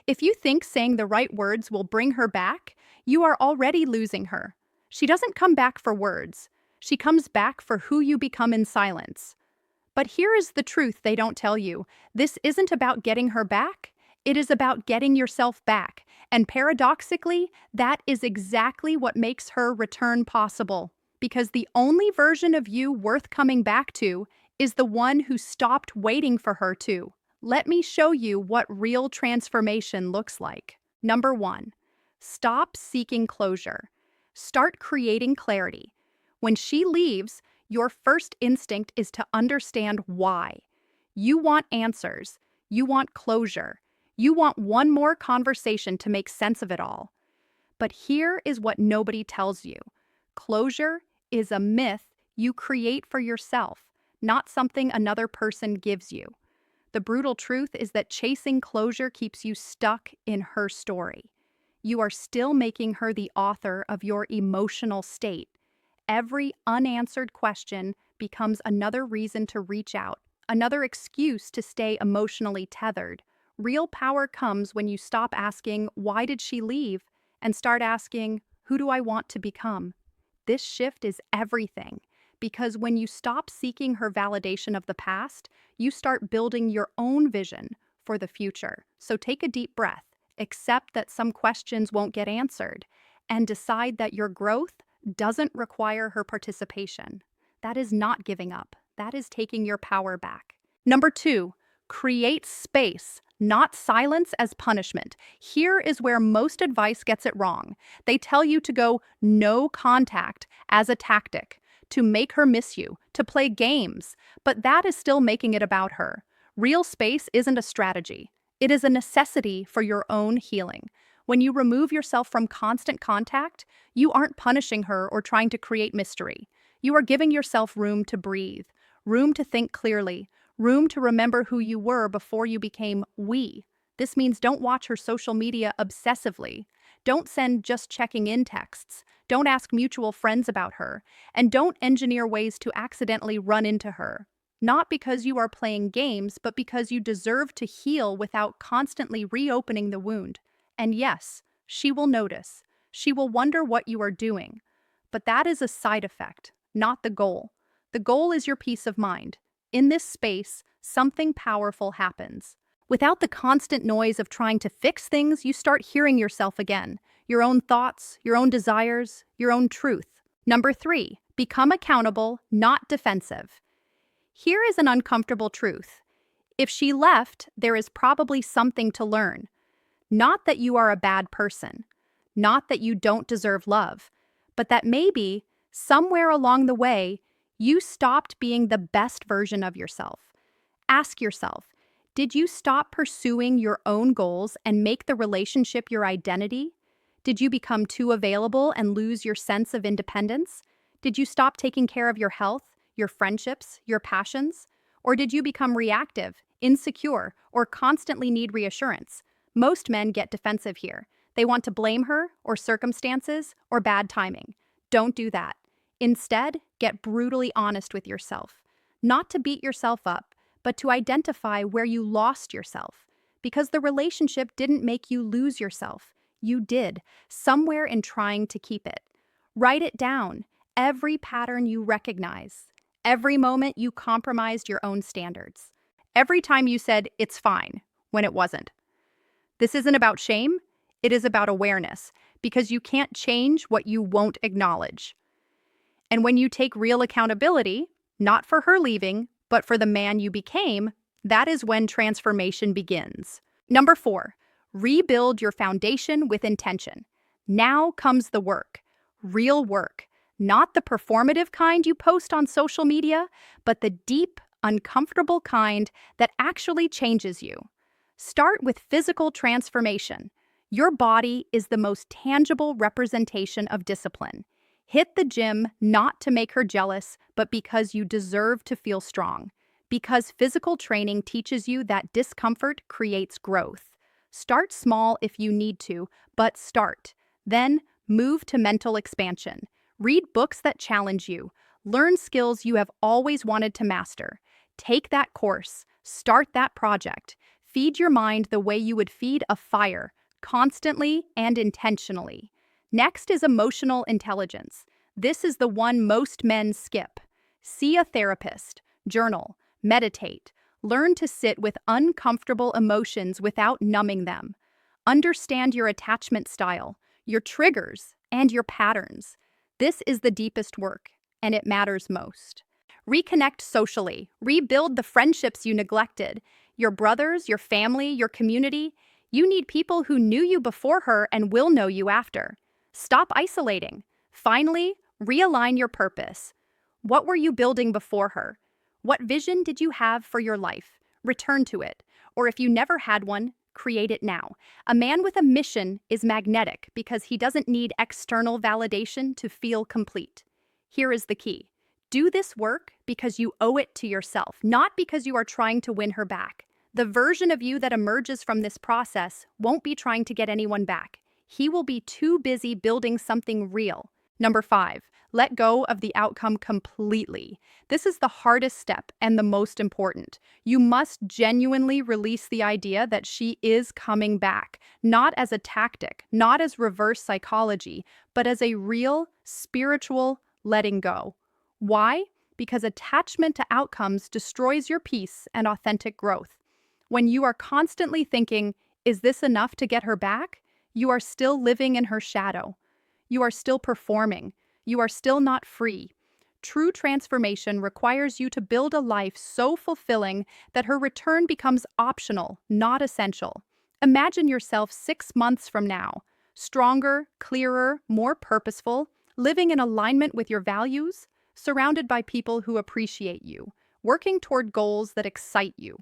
If you think saying the right words will bring her back, you are already losing her. She doesn't come back for words. She comes back for who you become in silence. But here is the truth they don't tell you. This isn't about getting her back. It is about getting yourself back. And paradoxically, that is exactly what makes her return possible. Because the only version of you worth coming back to is the one who stopped waiting for her to. Let me show you what real transformation looks like. Number 1, stop seeking closure. Start creating clarity. When she leaves, your first instinct is to understand why. You want answers. You want closure. You want one more conversation to make sense of it all. But here is what nobody tells you. Closure is a myth you create for yourself, not something another person gives you. The brutal truth is that chasing closure keeps you stuck in her story. You are still making her the author of your emotional state. Every unanswered question becomes another reason to reach out, another excuse to stay emotionally tethered. Real power comes when you stop asking, "Why did she leave?" and start asking, "Who do I want to become?" This shift is everything, because when you stop seeking her validation of the past, you start building your own vision for the future. So take a deep breath, accept that some questions won't get answered, and decide that your growth doesn't require her participation. That is not giving up. That is taking your power back. Number 2, create space, not silence as punishment. Here is where most advice gets it wrong. They tell you to go no contact as a tactic, to make her miss you, to play games, but that is still making it about her. Real space isn't a strategy. It is a necessity for your own healing. When you remove yourself from constant contact, you aren't punishing her or trying to create mystery. You are giving yourself room to breathe, room to think clearly, room to remember who you were before you became we. This means don't watch her social media obsessively. Don't send just checking in texts. Don't ask mutual friends about her. And don't engineer ways to accidentally run into her. Not because you are playing games, but because you deserve to heal without constantly reopening the wound. And yes, she will notice. She will wonder what you are doing. But that is a side effect, not the goal. The goal is your peace of mind. In this space, something powerful happens. Without the constant noise of trying to fix things, you start hearing yourself again. Your own thoughts, your own desires, your own truth. Number 3, become accountable, not defensive. Here is an uncomfortable truth. If she left, there is probably something to learn. Not that you are a bad person, not that you don't deserve love, but that maybe, somewhere along the way, you stopped being the best version of yourself. Ask yourself, did you stop pursuing your own goals and make the relationship your identity? Did you become too available and lose your sense of independence? Did you stop taking care of your health, your friendships, your passions? Or did you become reactive, insecure, or constantly need reassurance? Most men get defensive here. They want to blame her, or circumstances, or bad timing. Don't do that. Instead, get brutally honest with yourself. Not to beat yourself up, but to identify where you lost yourself. Because the relationship didn't make you lose yourself. You did, somewhere in trying to keep it. Write it down, every pattern you recognize. Every moment you compromised your own standards. Every time you said, "It's fine," when it wasn't. This isn't about shame, it is about awareness, because you can't change what you won't acknowledge. And when you take real accountability, not for her leaving, but for the man you became, that is when transformation begins. Number 4, rebuild your foundation with intention. Now comes the work, real work, not the performative kind you post on social media, but the deep, uncomfortable kind that actually changes you. Start with physical transformation. Your body is the most tangible representation of discipline. Hit the gym not to make her jealous, but because you deserve to feel strong. Because physical training teaches you that discomfort creates growth. Start small if you need to, but start. Then move to mental expansion. Read books that challenge you. Learn skills you have always wanted to master. Take that course. Start that project. Feed your mind the way you would feed a fire, constantly and intentionally. Next is emotional intelligence. This is the one most men skip. See a therapist, journal, meditate, learn to sit with uncomfortable emotions without numbing them. Understand your attachment style, your triggers, and your patterns. This is the deepest work, and it matters most. Reconnect socially. Rebuild the friendships you neglected. Your brothers, your family, your community. You need people who knew you before her and will know you after. Stop isolating. Finally, realign your purpose. What were you building before her? What vision did you have for your life? Return to it. Or if you never had one, create it now. A man with a mission is magnetic because he doesn't need external validation to feel complete. Here is the key. Do this work because you owe it to yourself, not because you are trying to win her back. The version of you that emerges from this process won't be trying to get anyone back. He will be too busy building something real. Number 5, let go of the outcome completely. This is the hardest step and the most important. You must genuinely release the idea that she is coming back, not as a tactic, not as reverse psychology, but as a real, spiritual letting go. Why? Because attachment to outcomes destroys your peace and authentic growth. When you are constantly thinking, is this enough to get her back? You are still living in her shadow. You are still performing. You are still not free. True transformation requires you to build a life so fulfilling that her return becomes optional, not essential. Imagine yourself 6 months from now, stronger, clearer, more purposeful, living in alignment with your values, surrounded by people who appreciate you, working toward goals that excite you.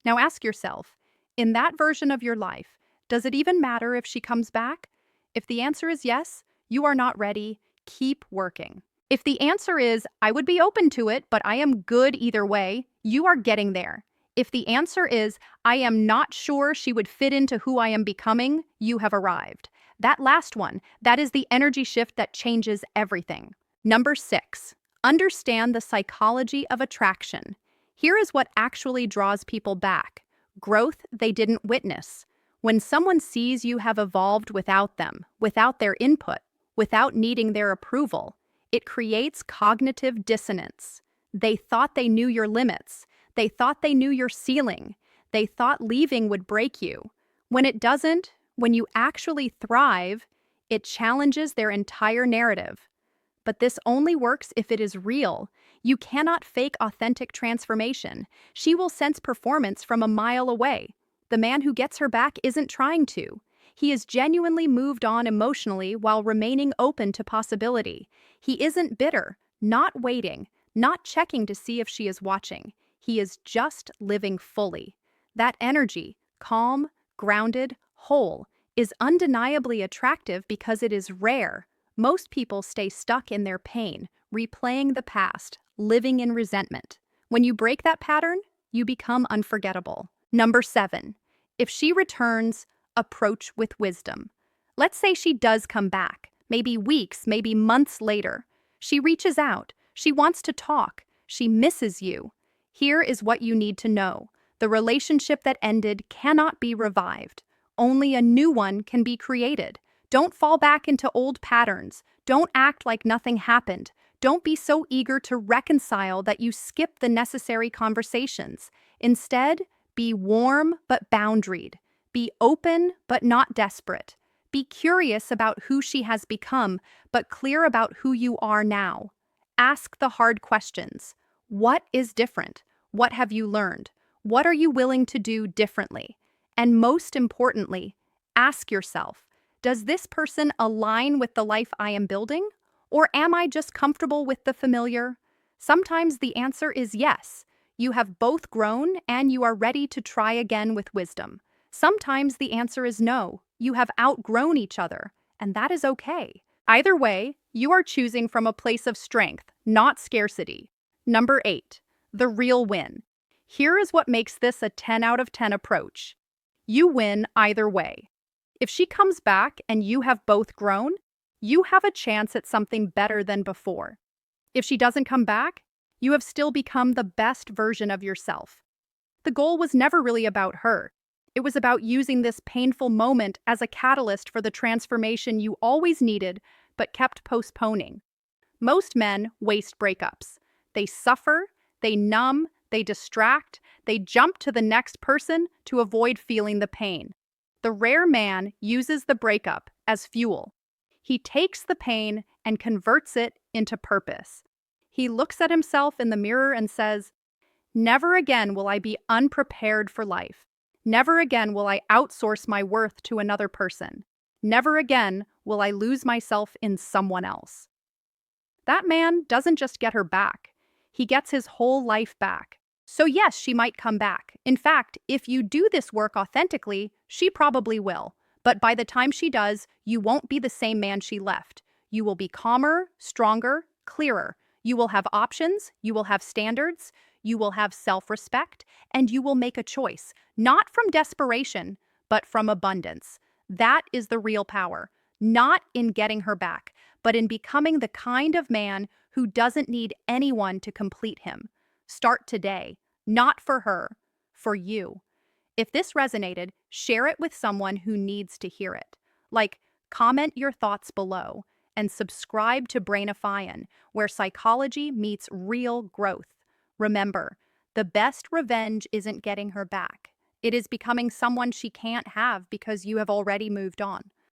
Now ask yourself, in that version of your life, does it even matter if she comes back? If the answer is yes, you are not ready. Keep working. If the answer is, I would be open to it, but I am good either way, you are getting there. If the answer is, I am not sure she would fit into who I am becoming, you have arrived. That last one, that is the energy shift that changes everything. Number 6, understand the psychology of attraction. Here is what actually draws people back. Growth they didn't witness. When someone sees you have evolved without them, without their input, without needing their approval, it creates cognitive dissonance. They thought they knew your limits. They thought they knew your ceiling. They thought leaving would break you. When it doesn't, when you actually thrive, it challenges their entire narrative. But this only works if it is real. You cannot fake authentic transformation. She will sense performance from a mile away. The man who gets her back isn't trying to. He is genuinely moved on emotionally while remaining open to possibility. He isn't bitter, not waiting, not checking to see if she is watching. He is just living fully. That energy, calm, grounded, whole, is undeniably attractive because it is rare. Most people stay stuck in their pain, replaying the past, living in resentment. When you break that pattern, you become unforgettable. Number 7, if she returns, approach with wisdom. Let's say she does come back, maybe weeks, maybe months later. She reaches out. She wants to talk. She misses you. Here is what you need to know. The relationship that ended cannot be revived. Only a new one can be created. Don't fall back into old patterns. Don't act like nothing happened. Don't be so eager to reconcile that you skip the necessary conversations. Instead, be warm but boundaried. Be open but not desperate. Be curious about who she has become, but clear about who you are now. Ask the hard questions. What is different? What have you learned? What are you willing to do differently? And most importantly, ask yourself, does this person align with the life I am building? Or am I just comfortable with the familiar? Sometimes the answer is yes. You have both grown and you are ready to try again with wisdom. Sometimes the answer is no. You have outgrown each other, and that is okay. Either way, you are choosing from a place of strength, not scarcity. Number 8, the real win. Here is what makes this a 10 out of 10 approach. You win either way. If she comes back and you have both grown, you have a chance at something better than before. If she doesn't come back, you have still become the best version of yourself. The goal was never really about her. It was about using this painful moment as a catalyst for the transformation you always needed but kept postponing. Most men waste breakups. They suffer, they numb, they distract, they jump to the next person to avoid feeling the pain. The rare man uses the breakup as fuel. He takes the pain and converts it into purpose. He looks at himself in the mirror and says, "Never again will I be unprepared for life. Never again will I outsource my worth to another person. Never again will I lose myself in someone else." That man doesn't just get her back, he gets his whole life back. So, yes, she might come back. In fact, if you do this work authentically, she probably will. But by the time she does, you won't be the same man she left. You will be calmer, stronger, clearer. You will have options, you will have standards, you will have self respect, and you will make a choice, not from desperation, but from abundance. That is the real power, not in getting her back, but in becoming the kind of man who doesn't need anyone to complete him. Start today, not for her, for you. If this resonated, share it with someone who needs to hear it. Like, comment your thoughts below and subscribe to Brainifion, where psychology meets real growth. Remember, the best revenge isn't getting her back. It is becoming someone she can't have because you have already moved on.